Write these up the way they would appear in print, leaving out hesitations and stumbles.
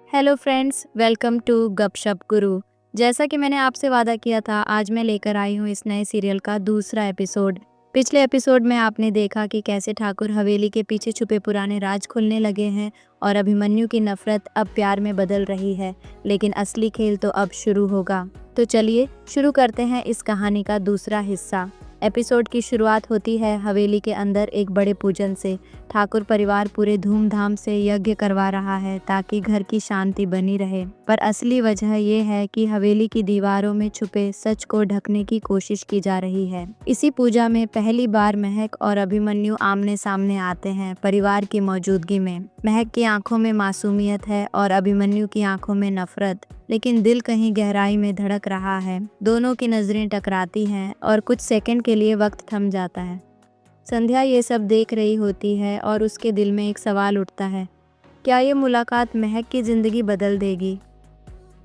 Hello friends, welcome to गपशप गुरु। जैसा कि मैंने आपसे वादा किया था, आज मैं लेकर आई हूँ इस नए सीरियल का दूसरा एपिसोड। पिछले एपिसोड में आपने देखा कि कैसे ठाकुर हवेली के पीछे छुपे पुराने राज खुलने लगे हैं और अभिमन्यु की नफरत अब प्यार में बदल रही है। लेकिन असली खेल तो अब शुरू होगा। तो चलिए शुरू करते हैं इस कहानी का दूसरा हिस्सा। एपिसोड की शुरुआत होती है हवेली के अंदर एक बड़े पूजन से। ठाकुर परिवार पूरे धूमधाम से यज्ञ करवा रहा है ताकि घर की शांति बनी रहे। पर असली वजह ये है कि हवेली की दीवारों में छुपे सच को ढकने की कोशिश की जा रही है। इसी पूजा में पहली बार महक और अभिमन्यु आमने सामने आते हैं परिवार की मौजूदगी में। महक की आंखों में मासूमियत है और अभिमन्यु की आंखों में नफरत, लेकिन दिल कहीं गहराई में धड़क रहा है। दोनों की नजरें टकराती हैं और कुछ सेकंड के लिए वक्त थम जाता है। संध्या ये सब देख रही होती है और उसके दिल में एक सवाल उठता है, क्या ये मुलाकात महक की जिंदगी बदल देगी?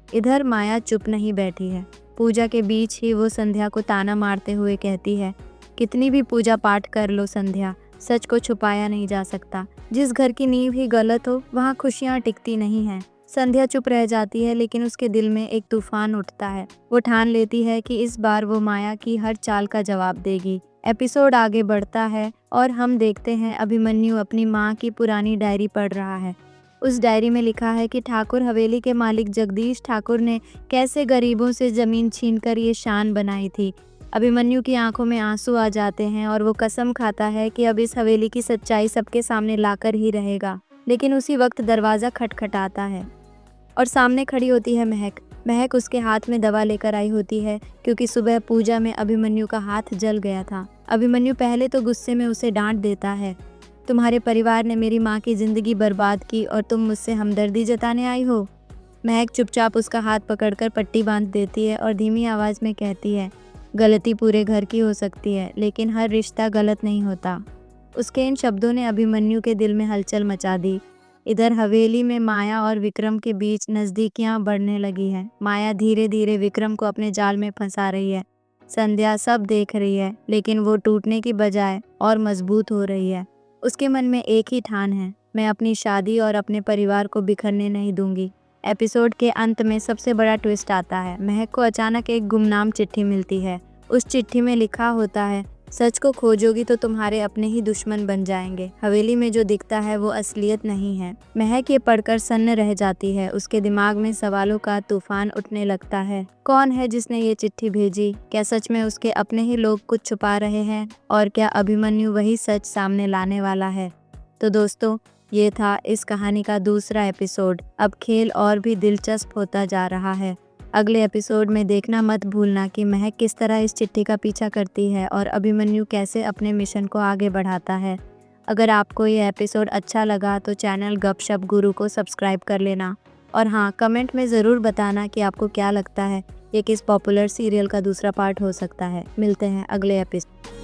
इधर माया चुप नहीं बैठी है। पूजा के बीच ही वो संध्या को ताना मारते हुए कहती है, कितनी भी पूजा पाठ कर लो संध्या, सच को छुपाया नहीं जा सकता। जिस घर की नींव ही गलत हो वहाँ खुशियाँ टिकती नहीं हैं। संध्या चुप रह जाती है, लेकिन उसके दिल में एक तूफान उठता है। वो ठान लेती है कि इस बार वो माया की हर चाल का जवाब देगी। एपिसोड आगे बढ़ता है और हम देखते हैं अभिमन्यु अपनी माँ की पुरानी डायरी पढ़ रहा है। उस डायरी में लिखा है कि ठाकुर हवेली के मालिक जगदीश ठाकुर ने कैसे गरीबों से जमीन छीनकर ये शान बनाई थी। अभिमन्यु की आंखों में आंसू आ जाते हैं और वो कसम खाता है कि अब इस हवेली की सच्चाई सबके सामने लाकर ही रहेगा। लेकिन उसी वक्त दरवाज़ा खटखटाता है और सामने खड़ी होती है महक। महक उसके हाथ में दवा लेकर आई होती है, क्योंकि सुबह पूजा में अभिमन्यु का हाथ जल गया था। अभिमन्यु पहले तो गुस्से में उसे डांट देता है, तुम्हारे परिवार ने मेरी माँ की जिंदगी बर्बाद की और तुम मुझसे हमदर्दी जताने आई हो। महक चुपचाप उसका हाथ पकड़कर पट्टी बांध देती है और धीमी आवाज़ में कहती है, गलती पूरे घर की हो सकती है, लेकिन हर रिश्ता गलत नहीं होता। उसके इन शब्दों ने अभिमन्यु के दिल में हलचल मचा दी। इधर हवेली में माया और विक्रम के बीच नज़दीकियां बढ़ने लगी हैं। माया धीरे धीरे विक्रम को अपने जाल में फंसा रही है। संध्या सब देख रही है, लेकिन वो टूटने की बजाय और मजबूत हो रही है। उसके मन में एक ही ठान है, मैं अपनी शादी और अपने परिवार को बिखरने नहीं दूंगी। एपिसोड के अंत में सबसे बड़ा ट्विस्ट आता है। महक को अचानक एक गुमनाम चिट्ठी मिलती है। उस चिट्ठी में लिखा होता है, सच को खोजोगी तो तुम्हारे अपने ही दुश्मन बन जाएंगे। हवेली में जो दिखता है वो असलियत नहीं है। महक ये पढ़कर सन्न रह जाती है। उसके दिमाग में सवालों का तूफान उठने लगता है। कौन है जिसने ये चिट्ठी भेजी? क्या सच में उसके अपने ही लोग कुछ छुपा रहे हैं? और क्या अभिमन्यु वही सच सामने लाने वाला है? तो दोस्तों, ये था इस कहानी का दूसरा एपिसोड। अब खेल और भी दिलचस्प होता जा रहा है। अगले एपिसोड में देखना मत भूलना कि महक किस तरह इस चिट्ठी का पीछा करती है और अभिमन्यु कैसे अपने मिशन को आगे बढ़ाता है। अगर आपको ये एपिसोड अच्छा लगा तो चैनल गपशप गुरु को सब्सक्राइब कर लेना। और हाँ, कमेंट में ज़रूर बताना कि आपको क्या लगता है ये किस पॉपुलर सीरियल का दूसरा पार्ट हो सकता है। मिलते हैं अगले एपिसोड।